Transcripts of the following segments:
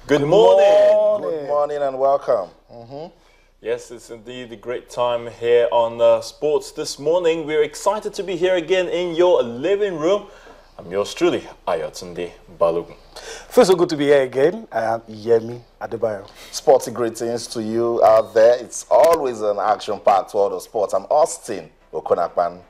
Good morning. Good morning and welcome. Yes, it's indeed a great time here on Sports This Morning. We're excited to be here again in your living room. I'm yours truly, Ayotunde Balogun. Feels so good to be here again. I am Yemi Adebayo. Sporty greetings to you out there. It's always an action-packed world of sports. I'm Austin Okonakpan.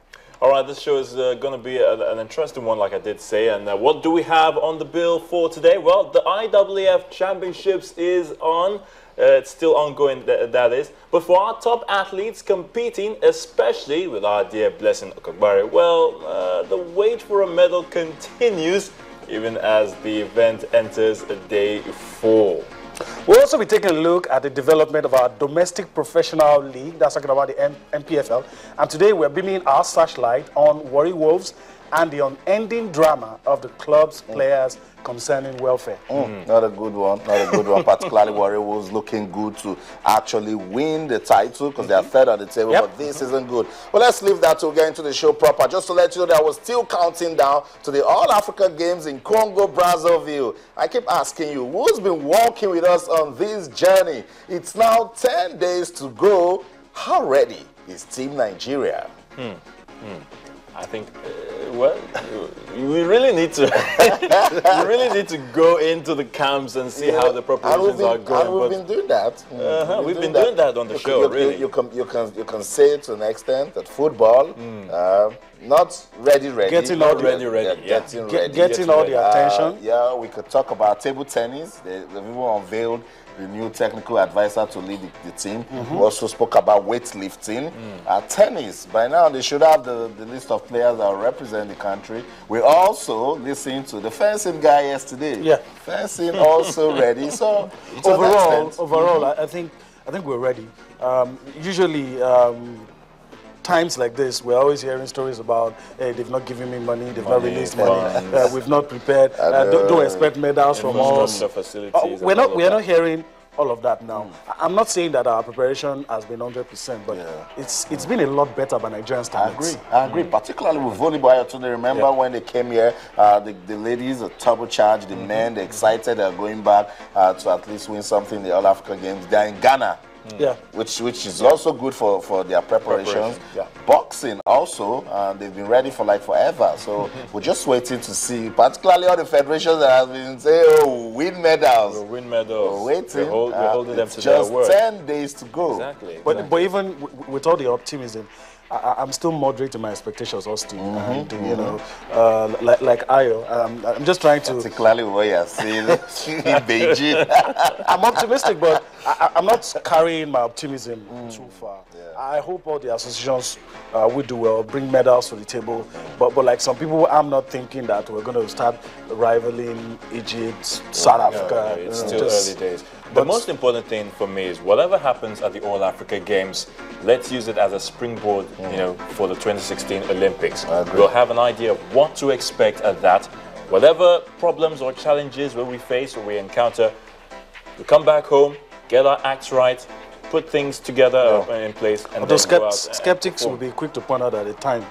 All right, this show is going to be an interesting one, like I did say. And what do we have on the bill for today? Well, the IAAF Championships is on. It's still ongoing, that is. But for our top athletes competing, especially with our dear Blessing Okagbare, well, the wait for a medal continues even as the event enters day 4. We'll also be taking a look at the development of our domestic professional league, that's talking about the MPFL. And today we're beaming our searchlight on Warri Wolves and the unending drama of the club's players concerning welfare. Not a good one, particularly Warri Wolves looking good to actually win the title because they are third on the table, but this isn't good. Well, let's leave that to get into the show proper. Just to let you know that I was still counting down to the All-Africa Games in Congo, Brazzaville. I keep asking you, who's been walking with us on this journey? It's now 10 days to go. How ready is Team Nigeria? I think, well, we really need to go into the camps and see how the preparations are going. And we've been doing that. We've been doing that on the show, really. You can say to an extent that football, not ready. Getting all ready. Getting all the attention. Yeah, we could talk about table tennis. The people unveiled the new technical advisor to lead the team. We also spoke about weightlifting. Tennis, by now they should have the list of players that will represent the country. We also listened to the fencing guy yesterday. Yeah. Fencing also ready. So overall, I think we're ready. Usually, times like this, we're always hearing stories about, hey, they've not given me money, they've not released money, we've not prepared, don't expect medals from us. We're not hearing all of that now. I'm not saying that our preparation has been 100%, but it's been a lot better by Nigerian standards. I agree, particularly with volleyball. I remember when they came here, the ladies are turbocharged, the men, they're excited, they're going back to at least win something in the All-Africa Games. They're in Ghana. Which is also good for their preparations. Boxing also, they've been ready for like forever. So we're just waiting to see, particularly all the federations that have been saying, oh, win medals. We'll win medals. We're waiting. We're holding them to their word. Just 10 days to go. Exactly. But even with all the optimism, I'm still moderate in my expectations, Austin. And, you know, like Ayo, I'm just trying to... Particularly what you're saying in Beijing. I'm optimistic, but I'm not carrying my optimism too far. I hope all the associations will do well, bring medals to the table. But like some people, I'm not thinking that we're going to start rivaling Egypt, South Africa. It's still early days. The most important thing for me is whatever happens at the All-Africa Games, let's use it as a springboard, you know, for the 2016 Olympics. We'll have an idea of what to expect at that. Whatever problems or challenges we face or we encounter, we come back home, get our acts right, put things together in place, and those skeptics will be quick to point out that the time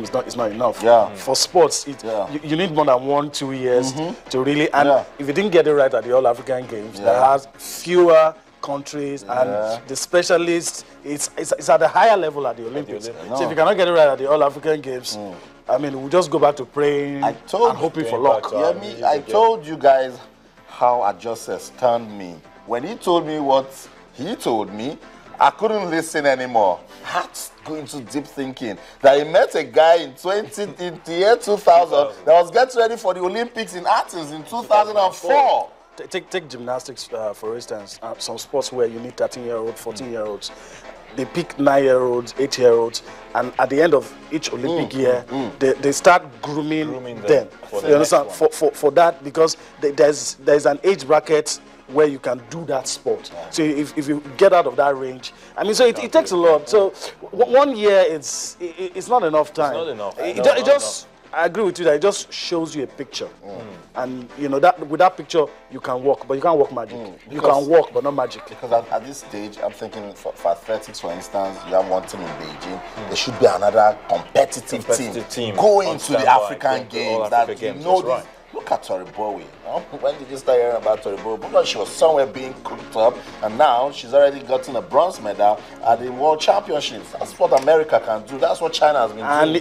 is not enough. For sports, you need more than 1-2 years to really, and if you didn't get it right at the All-African Games, that has fewer countries and the specialists, it's at a higher level at the Olympics. So if you cannot get it right at the All-African Games, I mean, we'll just go back to praying and hoping for luck. I told you guys how Adjusted stunned me. When he told me what he told me, I couldn't listen anymore. I had to go into deep thinking. That he met a guy in the year 2000 that was getting ready for the Olympics in Athens in 2004. Take gymnastics, for instance. Some sports where you need 13-year-olds, 14-year-olds. They pick 9-year-olds, 8-year-olds, and at the end of each Olympic year, they start grooming them. You understand? For that, because there's an age bracket where you can do that sport. So if you get out of that range, I mean, so it takes a lot. So 1 year, it's not enough time. It's not enough. I agree with you that it just shows you a picture. And you know that with that picture you can walk, but you can't walk magic. You can walk, but not magic. Because at this stage, I'm thinking for athletics, for instance, you have one team in Beijing. There should be another competitive team going to the African Games. look at Tori Bowie. When did you start hearing about Tori Bowie? Because she was somewhere being cooked up, and now she's already gotten a bronze medal at the World Championships. That's what America can do. That's what China has been doing. And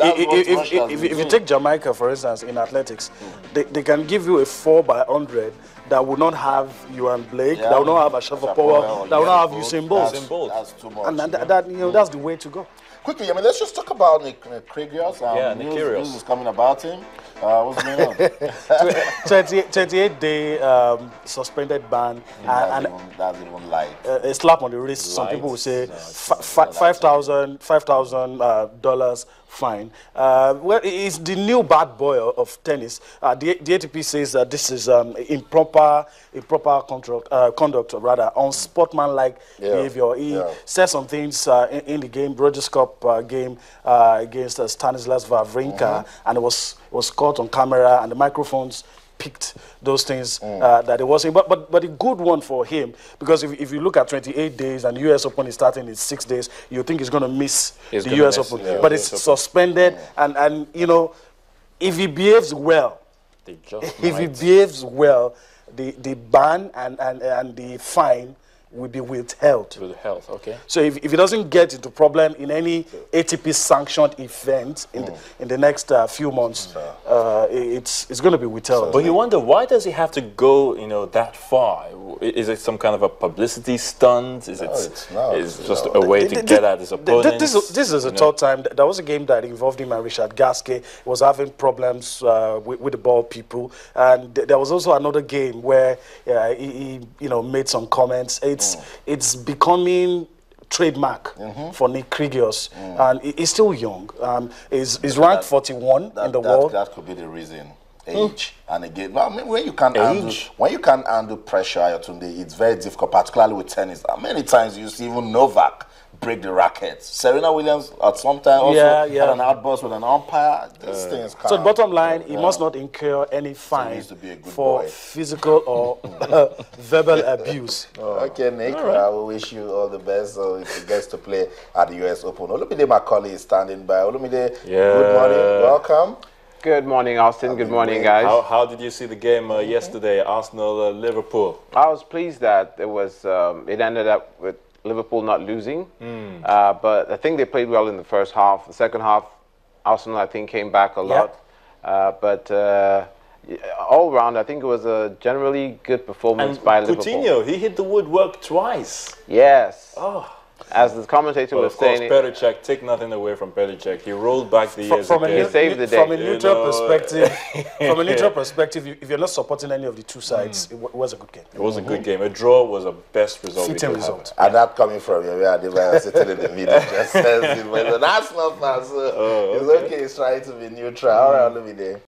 if you take Jamaica, for instance, in athletics, they can give you a 4x100 that will not have Ewan Blake, that will not have Ashafa Power, that will not have Usain Bolt. That's too much. And that's the way to go. Quickly, I mean, let's just talk about Nick Kyrgios. Nick Kyrgios. News is coming about him. What's going on? 28-day suspended ban. That's even light. A slap on the wrist. Some people will say $5,000 fine. Well, it's the new bad boy of tennis. The ATP says that this is improper conduct, rather unsportsmanlike behavior. He said some things in the game, Rogers Cup game against Stanislas Wawrinka, and it was caught on camera, and the microphones picked those things that it was. But a good one for him, because if you look at 28 days and the US Open is starting in 6 days, you think he's going to miss the US Open. But it's suspended, and you know, if he behaves well, the ban and the fine will be withheld. Okay. So if he doesn't get into problem in any ATP sanctioned event in the next few months, it's going to be withheld. But you wonder, why does he have to go, that far? Is it some kind of a publicity stunt? Is it's just a way to get at his opponent? This is a third time. There was a game that involved him and Richard Gasquet. He was having problems with the ball people, and there was also another game where he made some comments. It's becoming trademark for Nick Kyrgios, and he's still young. He's ranked 41 in the world. That could be the reason. Age. And again, I mean, when you can't handle pressure, Ayotunde, it's very difficult, particularly with tennis. Many times you see even Novak break the rackets. Serena Williams at some time also had an outburst with an umpire. These things so the bottom line, he must not incur any fine for physical or verbal abuse. Okay, Nick, I will wish you all the best. So if he gets to play at the US Open. Olumide Macaulay is standing by. Olumide, good morning. Welcome. Good morning, Austin. Good morning, guys. How did you see the game yesterday, Arsenal-Liverpool? I was pleased that it ended up with Liverpool not losing. But I think they played well in the first half. The second half, Arsenal, I think, came back a lot. But all round, I think it was a generally good performance by Liverpool. Coutinho, he hit the woodwork twice. Yes. Oh. As the commentator was saying, of course, Petr Cech, take nothing away from Petr Cech. He rolled back the years again. He saved the day. From a neutral perspective, if you're not supporting any of the two sides, it was a good game. It was a good game. A draw was the best result. Fitting result. And that coming from you, where sitting in the middle just says it. But an Arsenal fan, so it's okay. He's trying to be neutral. All right, let me there.